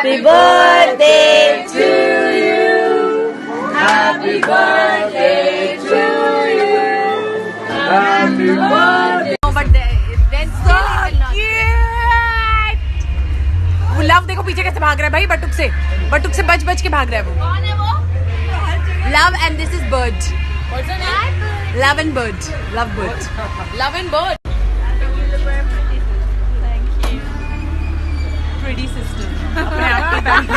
Happy birthday to you. Happy birthday to you. Happy birthday. No, but then so cute. वो love देखो पीछे कैसे भाग रहा है भाई बटुक से बच के भाग रहा है वो. कौन है वो? Love and this is Bird. What's her name? Love and Bird. Love Bird. Love and Bird. Thank you. Pretty sister. अपने आप की तारीफ.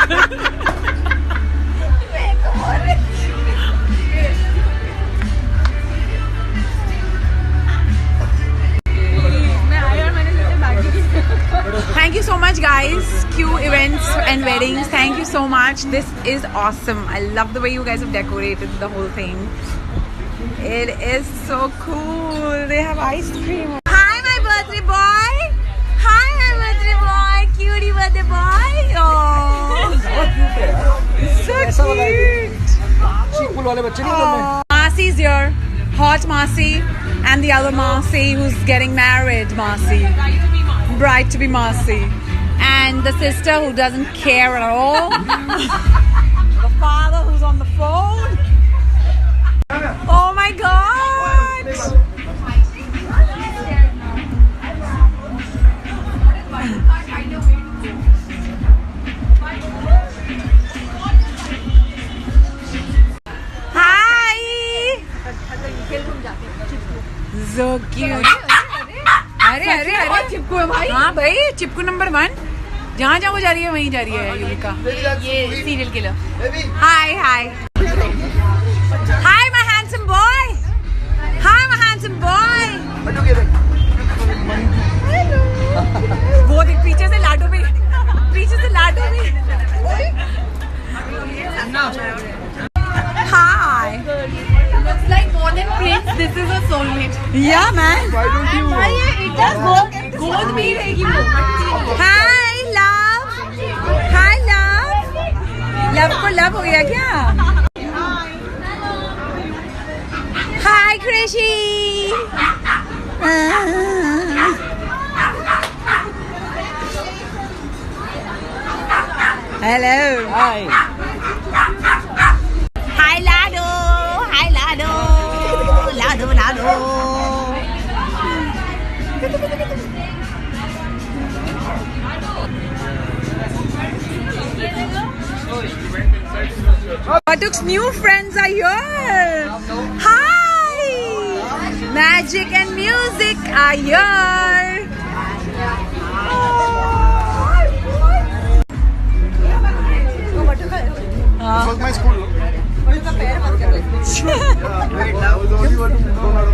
Thank you so much guys, Q Events and Weddings, thank you so much. This is awesome. I love the way you guys have decorated the whole thing. It is so cool. They have ice cream. Hi my birthday boy. Hi my birthday boy. Cutie birthday boy. Oh, so cute. Marcy's here. Hot Marcy and the other Marcy who's getting married. Marcy. Bride to be Marcy. And the sister who doesn't care at all. The father who's on the phone. Oh my god! Hi! So cute. अरे चिपकू है भाई. हाँ भाई चिपकू number 1. जहाँ वो जा रही है वहीं जा रही है युविका. ये serial killer. Hi. Hi my handsome boy. Hi my handsome boy. वो देख पीछे से लाडो भी. Hi. Looks like more than Prince. This is a soulmate. Yeah man. Why don't you? It does gold भी रहेगी वो. Hi love. Hi love. Love को love हो गया क्या? Hi Krishi. Hello. Hi. Hi Lado. Hi Lado. Lado. Batuk's new friends are here. Hi. Magic and music are here. This was my school.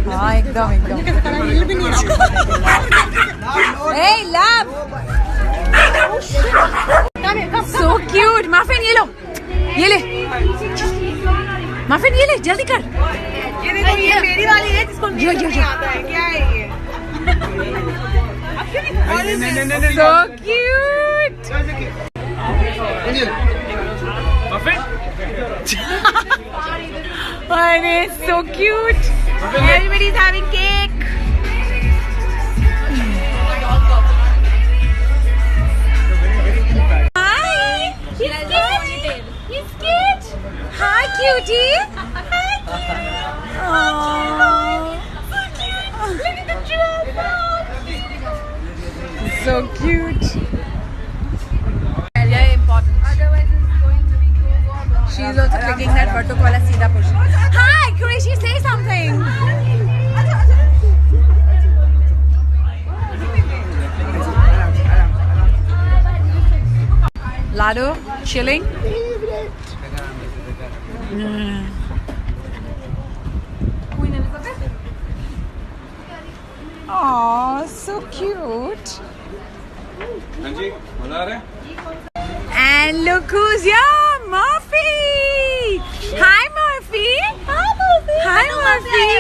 हाँ एकदम. Hey love. So cute. Muffin ये लो. ये ले. Muffin ये ले जल्दी कर. ये देखो ये मेरी वाली है जिसको यो आता है. क्या है ये? So cute. Muffin? Oh, it's so cute. Everybody's having cake. Hi. He's cute. Hi, cutie. Hi, so cute. So cute. Yeah, important. Otherwise, it's going to be go. She's also clicking that Batuk wala seedha push. Hi, Krishi, say something. Lado, chilling. Queen Elizabeth. Oh, so cute. And look who's here, Murphy. Hi, Murphy. Hi, Murphy.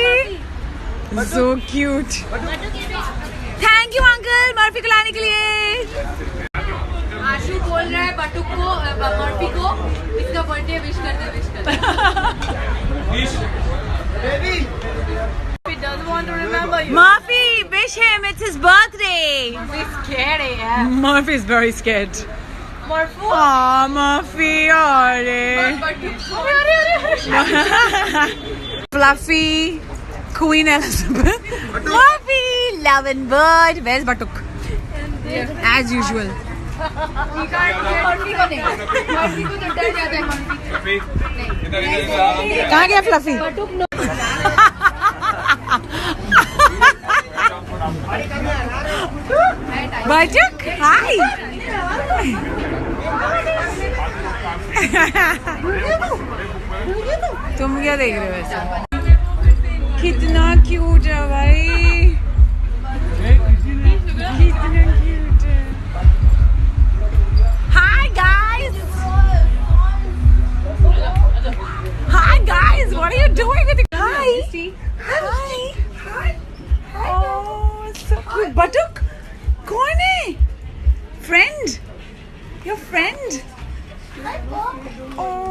So cute. Thank you, Uncle. Murphy को लाने के लिए. आशु बोल रहा है बटुक को Murphy को इसका बर्थडे विश करते. He doesn't want to remember you. Murphy, wish him. It's his birthday. He's scared, yeah. Murphy is very scared. Marfu. Murphy, Fluffy, Queen Elizabeth, Murphy, Love and Bird. Where's Batuk? As usual. Murphy को नहीं. Murphy को तो डर जाता है Murphy. कहाँ गया Fluffy? Batuk, hi. तुम क्या देख रहे हो वैसे? कितना क्यूट है भाई, कितना क्यूट है. Hi guys. Hi guys, what are you doing with the Hi. Hi. Oh, so cute. Batuk, कौन है? Friend? Your friend? Oh.